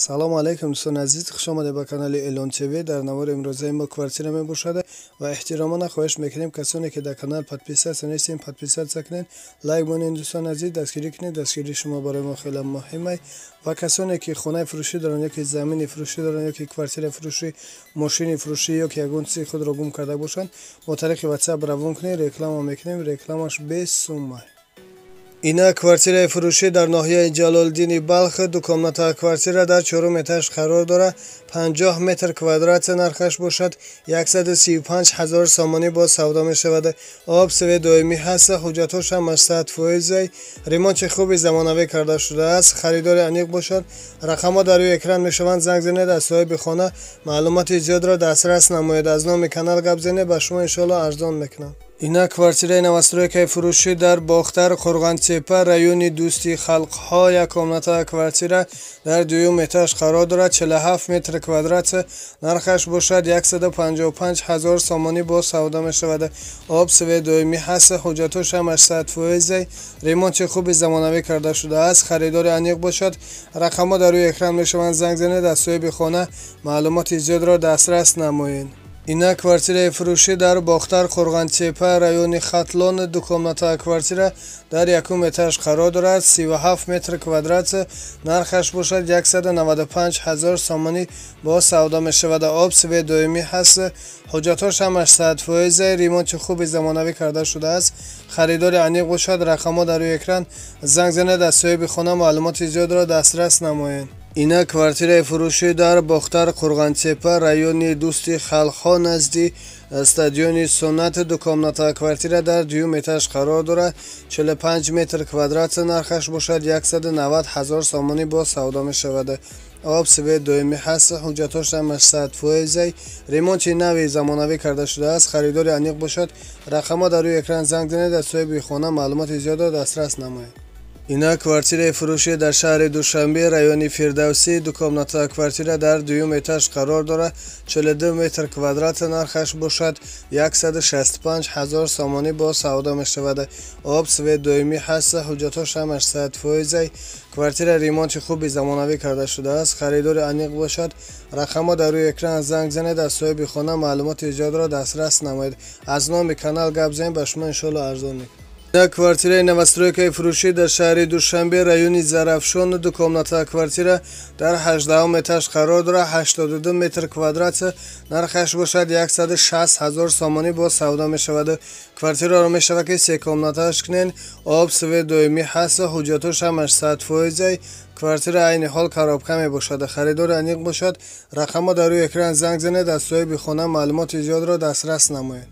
салому алайкум дӯстони азиз, хуш омадед ба канали Elon TV. дар навори имрӯзаи мо квартира мебошад ва эҳтиромона хоҳиш мекунем касоне ки дар канал подписатсия нестем, подписатсия кунед, лайк монед. дӯстони азиз, дастгирӣ кунед, дастгирии шумо барои мо хеле муҳим аст. ва касоне ки хонаи фурӯшӣ доранд ёки замини фурӯшӣ доранд ёки квартираи фурӯшӣ, мошини фурӯшӣ ёки ягон чизи худро гум карда бошанд, мо тариқи WhatsApp равон кунед, реклама мекунем, рекламаш без сумма. Ина квартираи фурӯшӣ дар ноҳияи Ҷалолиддини Балх, дукомната квартира дар 4 этаж қарор дорад. 50 метр квадрат нархаш бошад. 135 000 сомонӣ боз савдо мешавад. об севе доимӣ ҳаст, ҳуҷҷатош ҳам 100%. ремонти хуби замонавӣ карда шудааст. харидори аниқ бошад. рақамҳо дар рӯи экран мешаванд. занг занед, аз соҳиби хона маълумоти зиёдро дастрас намоед. аз номи канал гап занед, ба шумо иншоалло арзон мекунам. Ина квартираи новостройкаи фурӯшӣ дар Бохтар, Қурғонтепа, райони Дӯсти Халқҳо. Якомната квартира дар 2 этаж қарор дорад. 47 метр квадрат нархаш бошад. 155 000 сомонӣ боз савдо мешавад. об севе доимӣ ҳаст, ҳуҷҷатош ҳам 100%. ремонти хуби замонавӣ карда шудааст. харидори аниқ бошад. рақамҳо дар рӯи экран мешаванд. занг занед, аз соҳиби хона маълумоти зиёдро дастрас намоед. Ина квартираи фурӯшӣ дар Бохтар, Қурғонтепа, райони Хатлон, дукомната квартира дар 1 этаж қарор дорад. 37 метр квадрат нархаш бошад. 195 000 сомонӣ боз савдо мешавад. об севе доимӣ ҳаст, ҳуҷҷатош ҳам 100%. ремонти хуби замонавӣ карда шудааст. харидори аниқ бошад. рақамҳо дар рӯи экран. занг занед, аз соҳиби хона маълумоти зиёдро дастрас намоед. Ина квартираи фурӯшӣ дар Бохтар, Қурғонтепа, райони Дӯсти Халқҳо, назди стадиони Суннат, дукомната квартира дар 2 этаж қарор дорад. 45 метр квадрат нархаш бошад. 190 000 сомонӣ боз савдо мешавад. об севе доимӣ ҳаст, ҳуҷҷатош ҳам 100%. ремонти нави замонавӣ карда шудааст. харидори аниқ бошад. рақамҳо дар рӯи экран. занг занед, аз соҳиби хона маълумоти зиёдро дастрас намоед. Ина квартираи фурӯшӣ дар шаҳри Душанбе, райони Фирдавсӣ, дукомната квартира дар 2 этаж қарор дорад. 42 метр квадрат нархаш бошад. 165 000 сомонӣ боз савдо мешавад. об севе доимӣ ҳаст, ҳуҷҷатош ҳам 100%. квартира ремонти хуби замонавӣ карда шудааст. харидори аниқ бошад. рақамҳо дар рӯи экран. занг занед, аз соҳиби хона маълумоти зиёдро дастрас намоед. аз номи канал гап занед, ба шумо иншоалло арзон мекунам. Ина квартираи новостройкаи фурӯшӣ дар шаҳри Душанбе, райони Зарафшон, дукомната квартира дар 18 этаж қарор дорад. 82 метр квадрат нархаш бошад. 160 000 сомонӣ боз савдо мешавад. квартираро мешавад ки секомнаташ кунед. об севе доимӣ ҳаст, ҳуҷҷатош ҳам 100%. квартира айни ҳол коробка мебошад. харидори аниқ бошад. рақамҳо дар рӯи экран. занг занед, аз соҳиби хона маълумоти зиёдро дастрас намоед.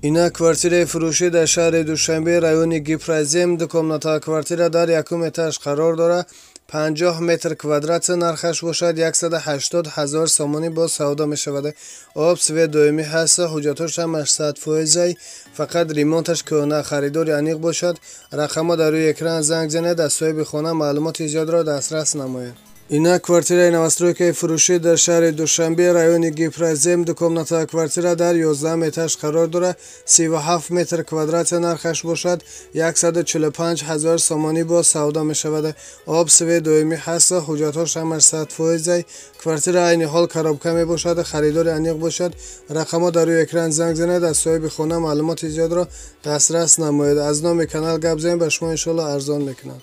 Ина квартираи фурӯшӣ дар шаҳри Душанбе, райони Гипразем, дукомната квартира дар 1 этаж қарор дорад. 50 метр квадрат нархаш бошад. 180 000 сомонӣ боз савдо мешавад. об севе доимӣ ҳаст, ҳуҷҷатош ҳам 100%. фақат ремонташ кӯна. харидори аниқ бошад. рақамҳо дар рӯи экран. занг занед, аз соҳиби хона маълумоти зиёдро дастрас намоед. Ина квартираи новостройкаи фурӯшӣ дар шаҳри Душанбе, райони Гипразем, дукомната квартира дар 11 этаж қарор дорад. 37 метр квадрат нархаш бошад. 145 000 сомонӣ боз савдо мешавад. об севе доимӣ ҳаст, ҳуҷҷатош ҳам 100%. квартира айни ҳол коробка мебошад. харидори аниқ бошад. рақамҳо дар рӯи экран. занг занед, аз соҳиби хона маълумоти зиёдро дастрас намоед. аз номи канал гап занед, ба шумо иншоалло арзон мекунам.